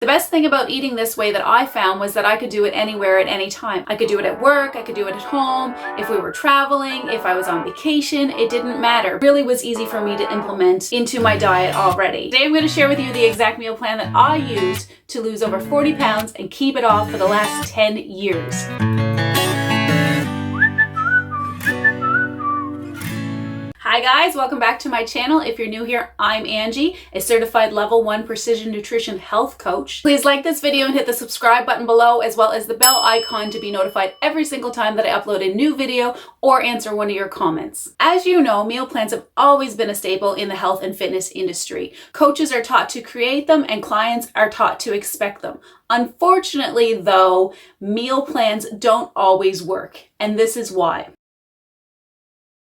The best thing about eating this way that I found was that I could do it anywhere at any time. I could do it at work, I could do it at home, if we were traveling, if I was on vacation, it didn't matter. It really was easy for me to implement into my diet already. Today I'm going to share with you the exact meal plan that I used to lose over 40 pounds and keep it off for the last 10 years. Hi guys, welcome back to my channel. If you're new here, I'm Angie, a certified level 1 precision nutrition health coach. Please like this video and hit the subscribe button below, as well as the bell icon to be notified every single time that I upload a new video or answer one of your comments. As you know, meal plans have always been a staple in the health and fitness industry. Coaches are taught to create them and clients are taught to expect them. Unfortunately though, meal plans don't always work, and this is why.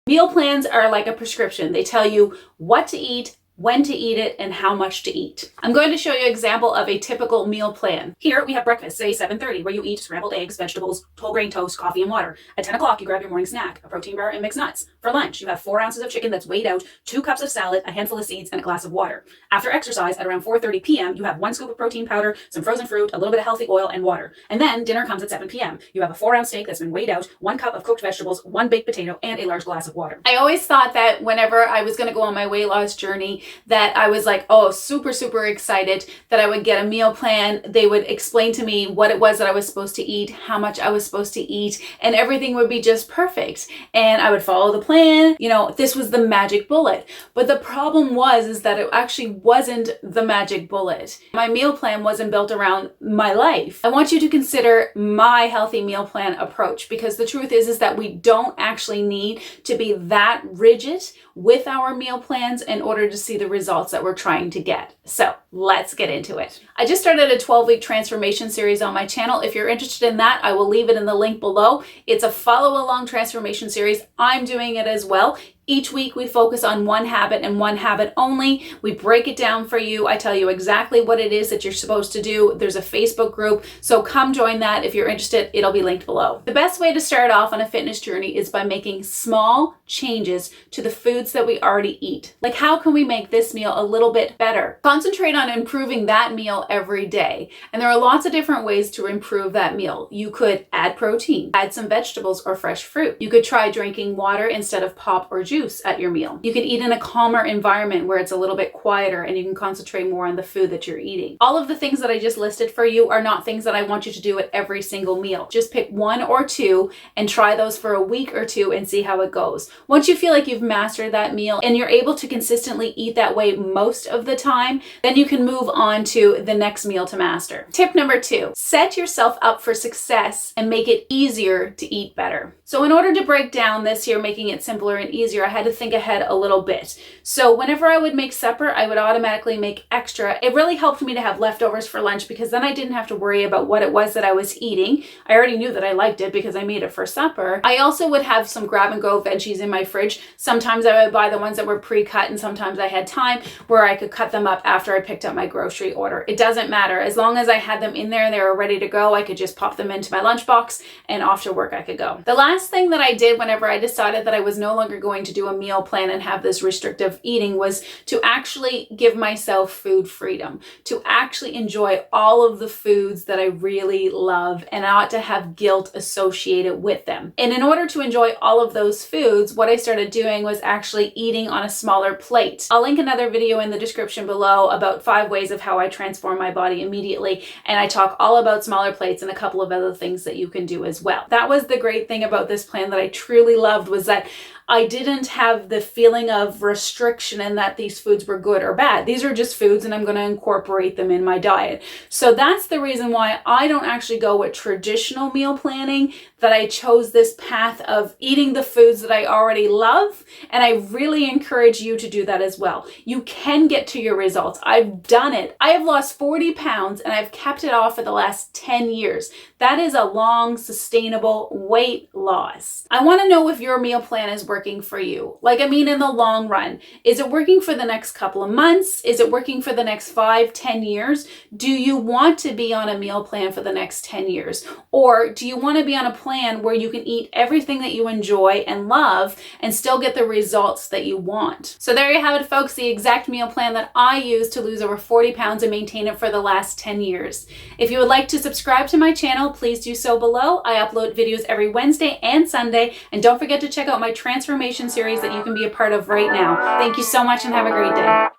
Meal plans are like a prescription. They tell you what to eat, when to eat it, and how much to eat. I'm going to show you an example of a typical meal plan. Here we have breakfast, say 7:30, where you eat scrambled eggs, vegetables, whole grain toast, coffee, and water. At 10 o'clock, you grab your morning snack, a protein bar and mixed nuts. For lunch, you have 4 ounces of chicken that's weighed out, 2 cups of salad, a handful of seeds, and a glass of water. After exercise, at around 4:30 p.m., you have 1 scoop of protein powder, some frozen fruit, a little bit of healthy oil, and water. And then dinner comes at 7 p.m. You have a 4-ounce steak that's been weighed out, 1 cup of cooked vegetables, 1 baked potato, and a large glass of water. I always thought that whenever I was going to go on my weight loss journey, that I was like, oh, super excited that I would get a meal plan. They would explain to me what it was that I was supposed to eat, how much I was supposed to eat, and everything would be just perfect. And I would follow the plan. You know, this was the magic bullet. But the problem is that it actually wasn't the magic bullet. My meal plan wasn't built around my life. I want you to consider my healthy meal plan approach, because the truth is that we don't actually need to be that rigid with our meal plans in order to see the results that we're trying to get. So let's get into it. I just started a 12-week transformation series on my channel. If you're interested in that, I will leave it in the link below. It's a follow-along transformation series. I'm doing it as well. Each week we focus on one habit and one habit only. We break it down for you. I tell you exactly what it is that you're supposed to do. There's a Facebook group, so come join that. If you're interested, it'll be linked below. The best way to start off on a fitness journey is by making small changes to the foods that we already eat. Like, how can we make this meal a little bit better? Concentrate on improving that meal every day. And there are lots of different ways to improve that meal. You could add protein, add some vegetables or fresh fruit. You could try drinking water instead of pop or juice at your meal. You can eat in a calmer environment where it's a little bit quieter and you can concentrate more on the food that you're eating. All of the things that I just listed for you are not things that I want you to do at every single meal. Just pick 1 or 2 and try those for a week or 2 and see how it goes. Once you feel like you've mastered that meal and you're able to consistently eat that way most of the time, then you can move on to the next meal to master. Tip number 2, set yourself up for success and make it easier to eat better. So in order to break down this here, making it simpler and easier, I had to think ahead a little bit. So whenever I would make supper, I would automatically make extra. It really helped me to have leftovers for lunch, because then I didn't have to worry about what it was that I was eating. I already knew that I liked it because I made it for supper. I also would have some grab and go veggies in my fridge. Sometimes I would buy the ones that were pre-cut, and sometimes I had time where I could cut them up after I picked up my grocery order. It doesn't matter. As long as I had them in there and they were ready to go, I could just pop them into my lunchbox and off to work I could go. The last thing that I did whenever I decided that I was no longer going to do a meal plan and have this restrictive eating was to actually give myself food freedom, to actually enjoy all of the foods that I really love and not to have guilt associated with them. And in order to enjoy all of those foods, what I started doing was actually eating on a smaller plate. I'll link another video in the description below about 5 ways of how I transform my body immediately, and I talk all about smaller plates and a couple of other things that you can do as well. That was the great thing about this plan that I truly loved, was that I didn't have the feeling of restriction and that these foods were good or bad. These are just foods and I'm going to incorporate them in my diet. So that's the reason why I don't actually go with traditional meal planning, that I chose this path of eating the foods that I already love. And I really encourage you to do that as well. You can get to your results. I've done it. I have lost 40 pounds and I've kept it off for the last 10 years. That is a long, sustainable weight loss. I want to know if your meal plan is working working for you? Like, I mean, in the long run, is it working for the next couple of months? Is it working for the next 5-10 years? Do you want to be on a meal plan for the next 10 years? Or do you want to be on a plan where you can eat everything that you enjoy and love and still get the results that you want? So there you have it, folks, the exact meal plan that I use to lose over 40 pounds and maintain it for the last 10 years. If you would like to subscribe to my channel, please do so below. I upload videos every Wednesday and Sunday, and don't forget to check out my transformation series that you can be a part of right now. Thank you so much and have a great day.